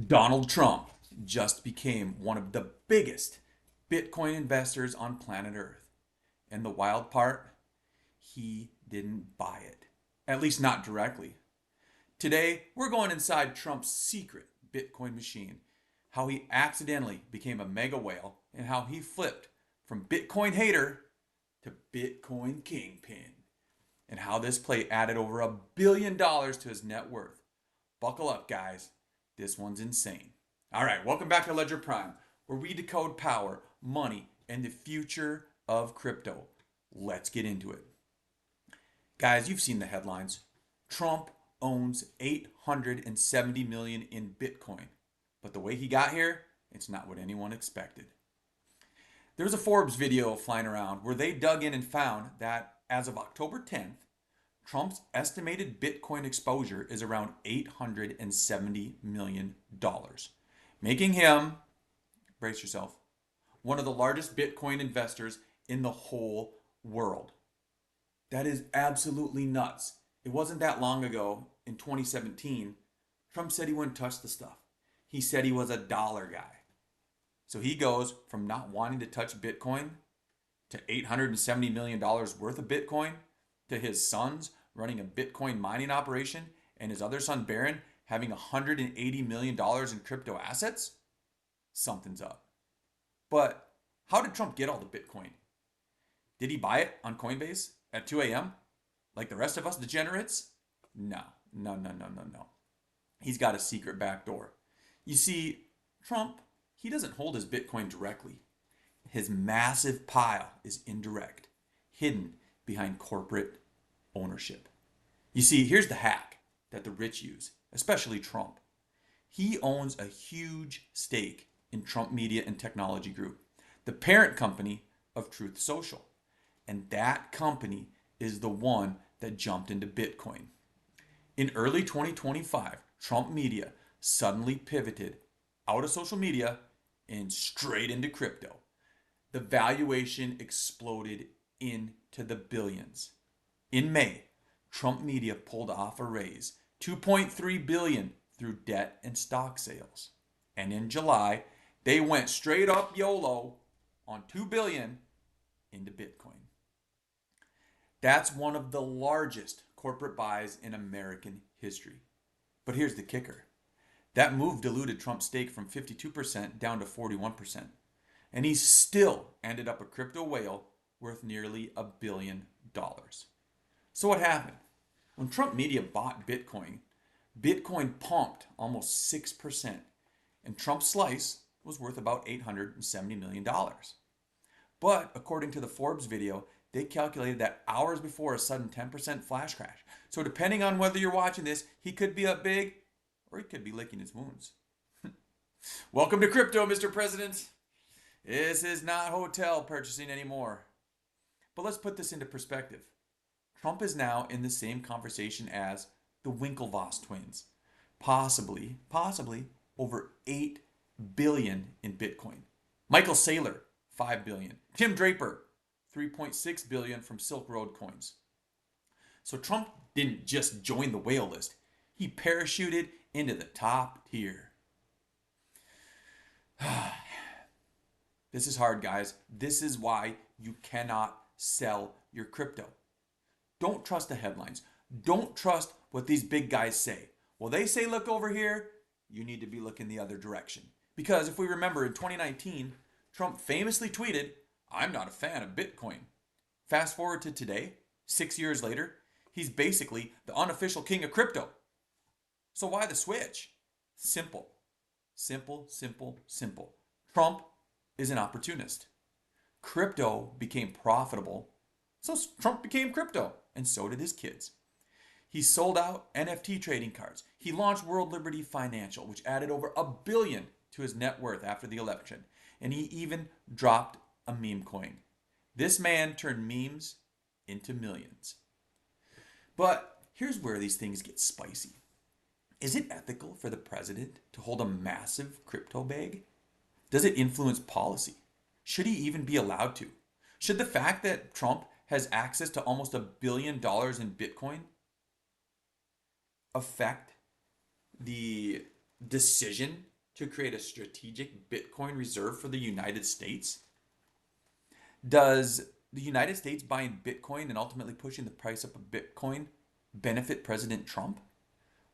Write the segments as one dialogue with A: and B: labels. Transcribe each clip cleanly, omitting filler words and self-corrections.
A: Donald Trump just became one of the biggest Bitcoin investors on planet Earth. And the wild part, he didn't buy it. At least not directly. Today, we're going inside Trump's secret Bitcoin machine, how he accidentally became a mega whale, and how he flipped from Bitcoin hater to Bitcoin kingpin, and how this play added over $1 billion to his net worth. Buckle up, guys. This one's insane. All right, welcome back to Ledger Prime, where we decode power, money, and the future of crypto. Let's get into it. Guys, you've seen the headlines. Trump owns 870 million in Bitcoin. But the way he got here, it's not what anyone expected. There's a Forbes video flying around where they dug in and found that as of October 10th, Trump's estimated Bitcoin exposure is around $870 million, making him, brace yourself, one of the largest Bitcoin investors in the whole world. That is absolutely nuts. It wasn't that long ago, in 2017, Trump said he wouldn't touch the stuff. He said he was a dollar guy. So he goes from not wanting to touch Bitcoin to $870 million worth of Bitcoin to his sons running a Bitcoin mining operation and his other son, Barron, having $180 million in crypto assets. Something's up. But how did Trump get all the Bitcoin? Did he buy it on Coinbase at 2 a.m. like the rest of us degenerates? No. He's got a secret back door. You see, Trump, he doesn't hold his Bitcoin directly. His massive pile is indirect, hidden behind corporate ownership. You see, here's the hack that the rich use, especially Trump. He owns a huge stake in Trump Media and Technology Group, the parent company of Truth Social. And that company is the one that jumped into Bitcoin. In early 2025, Trump Media suddenly pivoted out of social media and straight into crypto. The valuation exploded into the billions. In May, Trump Media pulled off a raise, 2.3 billion through debt and stock sales. And in July, they went straight up YOLO on 2 billion into Bitcoin. That's one of the largest corporate buys in American history. But here's the kicker. That move diluted Trump's stake from 52% down to 41%. And he still ended up a crypto whale worth nearly $1 billion. So what happened? When Trump Media bought Bitcoin, Bitcoin pumped almost 6%, and Trump's slice was worth about $870 million. But according to the Forbes video, they calculated that hours before a sudden 10% flash crash. So depending on whether you're watching this, he could be up big or he could be licking his wounds. Welcome to crypto, Mr. President. This is not hotel purchasing anymore. But let's put this into perspective. Trump is now in the same conversation as the Winklevoss twins. Possibly over 8 billion in Bitcoin. Michael Saylor, 5 billion. Tim Draper, 3.6 billion from Silk Road coins. So Trump didn't just join the whale list. He parachuted into the top tier. This is hard, guys. This is why you cannot sell your crypto. Don't trust the headlines. Don't trust what these big guys say. Well, they say look over here. You need to be looking the other direction. Because if we remember in 2019, Trump famously tweeted, "I'm not a fan of Bitcoin." Fast forward to today, 6 years later, he's basically the unofficial king of crypto. So why the switch? Simple. Trump is an opportunist. Crypto became profitable, so Trump became crypto, and so did his kids. He sold out NFT trading cards. He launched World Liberty Financial, which added over $1 billion to his net worth after the election. And he even dropped a meme coin. This man turned memes into millions. But here's where these things get spicy. Is it ethical for the president to hold a massive crypto bag? Does it influence policy? Should he even be allowed to? Should the fact that Trump has access to almost $1 billion in Bitcoin affect the decision to create a strategic Bitcoin reserve for the United States? Does the United States buying Bitcoin and ultimately pushing the price up of Bitcoin benefit President Trump?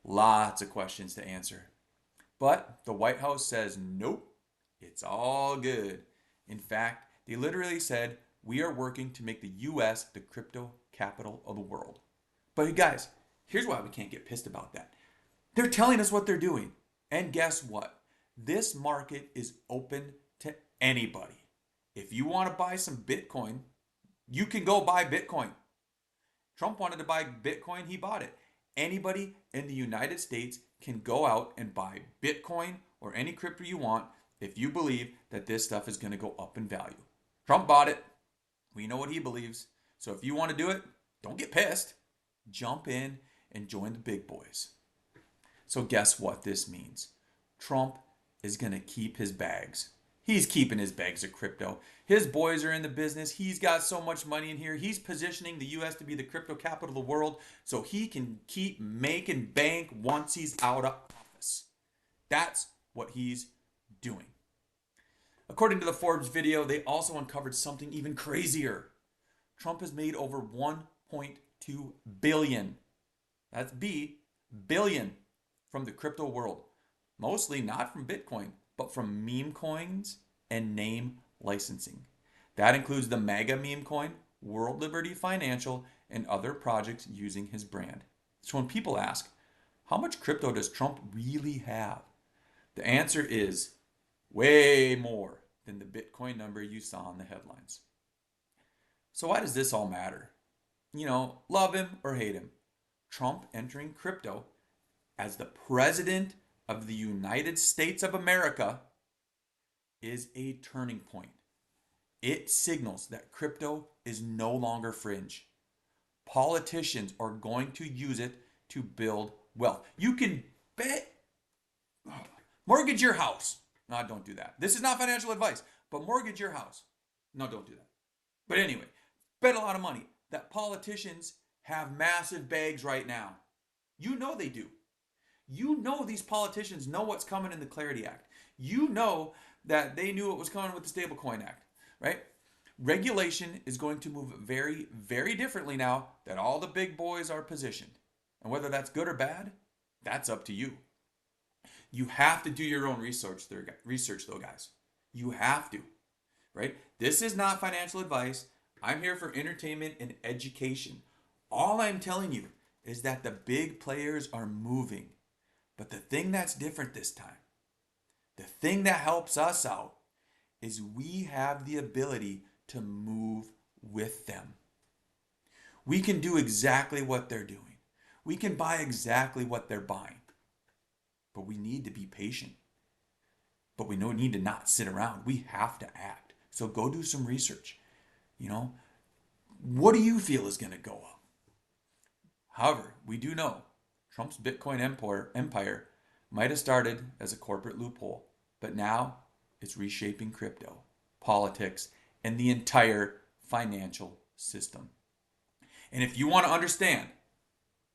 A: Lots of questions to answer. But the White House says nope, it's all good. In fact, they literally said, we are working to make the US the crypto capital of the world. But you guys, here's why we can't get pissed about that. They're telling us what they're doing. And guess what? This market is open to anybody. If you want to buy some Bitcoin, you can go buy Bitcoin. Trump wanted to buy Bitcoin, he bought it. Anybody in the United States can go out and buy Bitcoin or any crypto you want if you believe that this stuff is going to go up in value. Trump bought it. We know what he believes. So if you want to do it, don't get pissed. Jump in and join the big boys. So guess what this means? Trump is going to keep his bags. He's keeping his bags of crypto. His boys are in the business. He's got so much money in here. He's positioning the US to be the crypto capital of the world so he can keep making bank once he's out of office. That's what he's doing. According to the Forbes video, they also uncovered something even crazier. Trump has made over 1.2 billion. That's billion from the crypto world. Mostly not from Bitcoin, but from meme coins and name licensing. That includes the MAGA meme coin, World Liberty Financial, and other projects using his brand. So when people ask, how much crypto does Trump really have? The answer is way more than the Bitcoin number you saw in the headlines. So why does this all matter? You know, love him or hate him, Trump entering crypto as the president of the United States of America is a turning point. It signals that crypto is no longer fringe. Politicians are going to use it to build wealth. You can bet, mortgage your house. No, don't do that. This is not financial advice, but mortgage your house. No, don't do that. But anyway, bet a lot of money that politicians have massive bags right now. You know they do. You know these politicians know what's coming in the Clarity Act. You know that they knew what was coming with the Stablecoin Act, right? Regulation is going to move very, very differently now that all the big boys are positioned. And whether that's good or bad, that's up to you. You have to do your own research though, guys. You have to, right? This is not financial advice. I'm here for entertainment and education. All I'm telling you is that the big players are moving. But the thing that's different this time, the thing that helps us out, is we have the ability to move with them. We can do exactly what they're doing. We can buy exactly what they're buying. But we need to be patient. But we don't need to not sit around. We have to act. So go do some research. You know, what do you feel is going to go up? However, we do know Trump's Bitcoin empire might have started as a corporate loophole, but now it's reshaping crypto, politics, and the entire financial system. And if you want to understand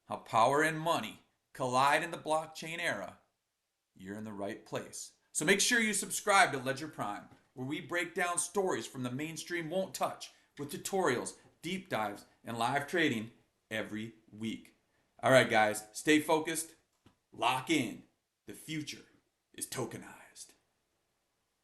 A: how power and money collide in the blockchain era, you're in the right place. So make sure you subscribe to Ledger Prime, where we break down stories from the mainstream won't touch with tutorials, deep dives, and live trading every week. All right, guys, stay focused, lock in. The future is tokenized.